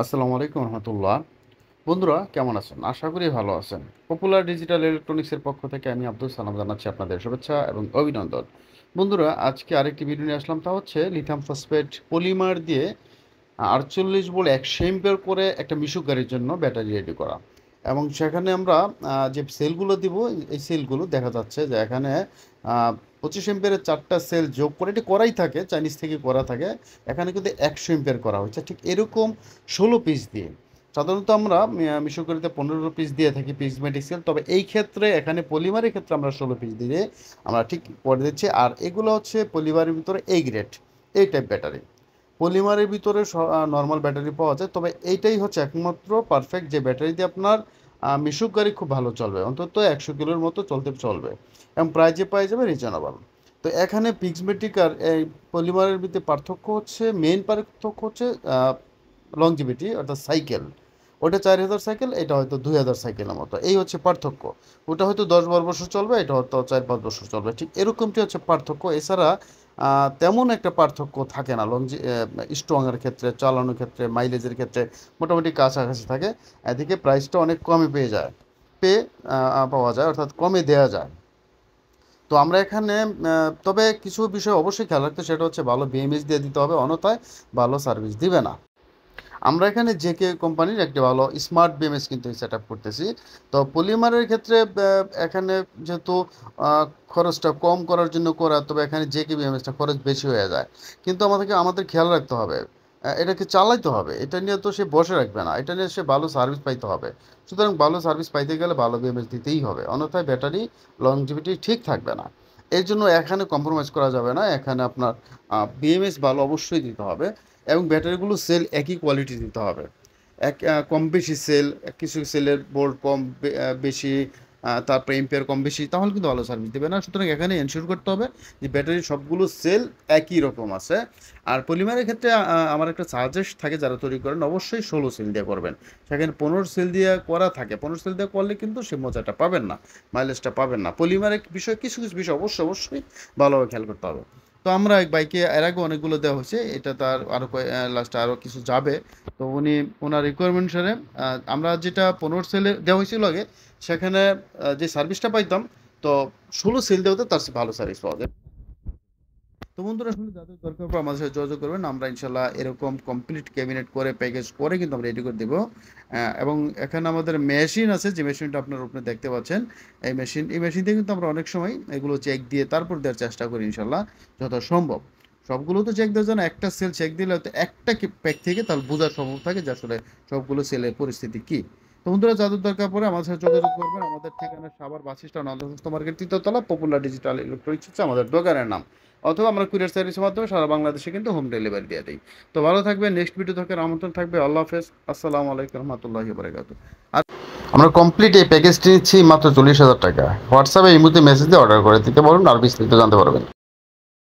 আসসালামু আলাইকুম রহমতুল্লাহ। বন্ধুরা কেমন আছেন? আশা করি ভালো আছেন। পপুলার ডিজিটাল ইলেকট্রনিক্সের পক্ষ থেকে আমি আব্দুল সালাম জানাচ্ছি আপনাদের শুভেচ্ছা এবং অভিনন্দন। বন্ধুরা আজকে আরেকটি ভিডিও নিয়ে আসলাম, তা হচ্ছে লিথিয়াম ফসফেট পলিমার দিয়ে 48 ভোল্ট 100 এম্পিয়ার করে একটা মিশুক গাড়ির জন্য ব্যাটারি রেডি করা। এবং সেখানে আমরা যে সেলগুলো দিব, এই সেলগুলো দেখা যাচ্ছে যে এখানে 25 এম্পিয়ারের 4টা সেল যোগ করে এটি করাই থাকে, চাইনিজ থেকে করা থাকে। এখানে কিন্তু 100 এম্পিয়ার করা হচ্ছে ঠিক এরকম 16 পিস দিয়ে। সাধারণত আমরা মিশুকারিতে 15 পিস দিয়ে থাকি পিসমেটিক সেল, তবে এই ক্ষেত্রে এখানে পলিমারের ক্ষেত্রে আমরা 16 পিস দিয়ে আমরা ঠিক করে দিচ্ছি। আর এগুলো হচ্ছে পলিমারের ভিতরে এই গ্রেড, এই টাইপ ব্যাটারি। পলিমারের ভিতরে নর্মাল ব্যাটারি পাওয়া যায়, তবে এইটাই হচ্ছে একমাত্র পারফেক্ট যে ব্যাটারি দিয়ে আপনার মিশুক গাড়ি খুব ভালো চলবে, অন্তত 100 কিলোর মতো চলবে এবং প্রাইজে পাই যাবে রিজনেবল। তো এখানে পিক্সমেটিক আর এই পলিমারের ভিতরে পার্থক্য হচ্ছে, মেইন পার্থক্য হচ্ছে লংজিভিটি, অর্থাৎ সাইকেল। ওটা 4000 সাইকেল, এটা হয়তো 2000 সাইকেলের মতো, এই হচ্ছে পার্থক্য। ওটা হয়তো 10-12 বছর চলবে, এটা হয়তো 4-5 বছর চলবে, ঠিক এরকমটি হচ্ছে পার্থক্য। এছাড়া তেমন একটা পার্থক্য থাকে না স্ট্রংয়ের ক্ষেত্রে, চালানোর ক্ষেত্রে, মাইলেজের ক্ষেত্রে মোটামুটি কাছাকাছি থাকে। এদিকে প্রাইসটা অনেক কমে পাওয়া যায়, অর্থাৎ কমে দেওয়া যায়। তো আমরা এখানে তবে কিছু বিষয় অবশ্যই খেয়াল রাখতে, সেটা হচ্ছে ভালো বিএমএস দিয়ে দিতে হবে, অন্যথায় ভালো সার্ভিস দিবে না। আমরা এখানে জেকে কোম্পানির একটি ভালো স্মার্ট বিএমএস কিন্তু সেট আপ করতেছি। তো পলিমারের ক্ষেত্রে এখানে যেহেতু খরচটা কম করার জন্য করা, তবে এখানে জেকে বিএমএসটা খরচ বেশি হয়ে যায়। কিন্তু আমাদের খেয়াল রাখতে হবে, এটাকে চালাইতে হবে, এটা নিয়ে তো সে বসে রাখবে না, এটা নিয়ে সে ভালো সার্ভিস পাইতে হবে। সুতরাং ভালো সার্ভিস পাইতে গেলে ভালো বিএমএস দিতেই হবে, অন্যথায় ব্যাটারি লংজিভিটি ঠিক থাকবে না। এর জন্য এখানে কম্প্রোমাইজ করা যাবে না, এখানে আপনার বিএমএস ভালো অবশ্যই দিতে হবে এবং ব্যাটারিগুলো সেল একই কোয়ালিটি দিতে হবে। কম বেশি সেল, কিছু সেলের বোল্ট কম বেশি, তারপরে এম্পিয়ার কম বেশি, তাহলে কিন্তু ভালো সার্ভিস দেবে না। সুতরাং এখানে এনশিওর করতে হবে যে ব্যাটারির সবগুলো সেল একই রকম আছে। আর পলিমারের ক্ষেত্রে আমার একটা সাজেস্ট থাকে, যারা তৈরি করেন অবশ্যই 16 সেল দিয়ে করবেন। সেখানে 15 সেল দিয়ে করা থাকে, 15 সেল দিয়ে করলে কিন্তু সে মজাটা পাবেন না, মাইলেজটা পাবেন না। পলিমারের বিষয় কিছু কিছু বিষয় অবশ্যই ভালোভাবে খেয়াল করতে হবে। তো আমরা এক বাইকে এর আগে অনেকগুলো দেওয়া হয়েছে, এটা তার আরও লাস্টে আরও কিছু যাবে। তো ওনার রিকোয়ারমেন্ট সারে আমরা যেটা 15 সেলে দেওয়া হয়েছিল আগে, সেখানে যে সার্ভিসটা পাইতাম, তো 16 সেল দেওয়াতে তার চেয়ে ভালো সার্ভিস পাওয়া যায়। তো বন্ধুরা আসলে যাদের দরকার পড়ে আমাদের সাথে যোগাযোগ করবেন, আমরা ইনশাল্লাহ এরকম কমপ্লিট ক্যাবিনেট করে প্যাকেজ করে কিন্তু আমরা রেডি করে দেবো। এবং এখানে আমাদের মেশিন আছে, যে মেশিনটা আপনার উপরে দেখতে পাচ্ছেন, এই মেশিন দিয়ে কিন্তু আমরা অনেক সময় এগুলো চেক দিয়ে তারপর দেওয়ার চেষ্টা করি ইনশাল্লাহ যত সম্ভব। সবগুলো তো চেক দেওয়ার জন্য একটা সেল চেক দিলে হয়তো একটা প্যাক থেকে তাহলে বোঝা সম্ভব থাকে যে আসলে সবগুলো সেলের পরিস্থিতি কী। তো বন্ধুরা যাদের দরকার পড়ে আমাদের সাথে যোগাযোগ করবেন। আমাদের ঠিকানা সাভার বাস স্ট্যান্ড, অন্তর্ভুক্ত মার্কেট, 3য় তলা, পপুলার ডিজিটাল ইলেকট্রনিক্স হচ্ছে আমাদের দোকানের নাম। অথবা আমরা কুরিয়ার সার্ভিসের মাধ্যমে সারা বাংলাদেশে কিন্তু হোম ডেলিভারি দিয়ে দিই। তো ভালো থাকবে, নেক্সট ভিডিও থাকার আমন্ত্রণ থাকবে। আল্লাহ হাফেজ, আসসালামু আলাইকুম রহমতুল্লাহি বারাকাতু। আর আমরা কমপ্লিট এই প্যাকেজটি নিচ্ছি মাত্র 40,000 টাকা। হোয়াটসঅ্যাপে এই মুহূর্তে মেসেজ দিয়ে অর্ডার করে দিতে পারুন, আর বিস্তারিত জানতে পারবেন।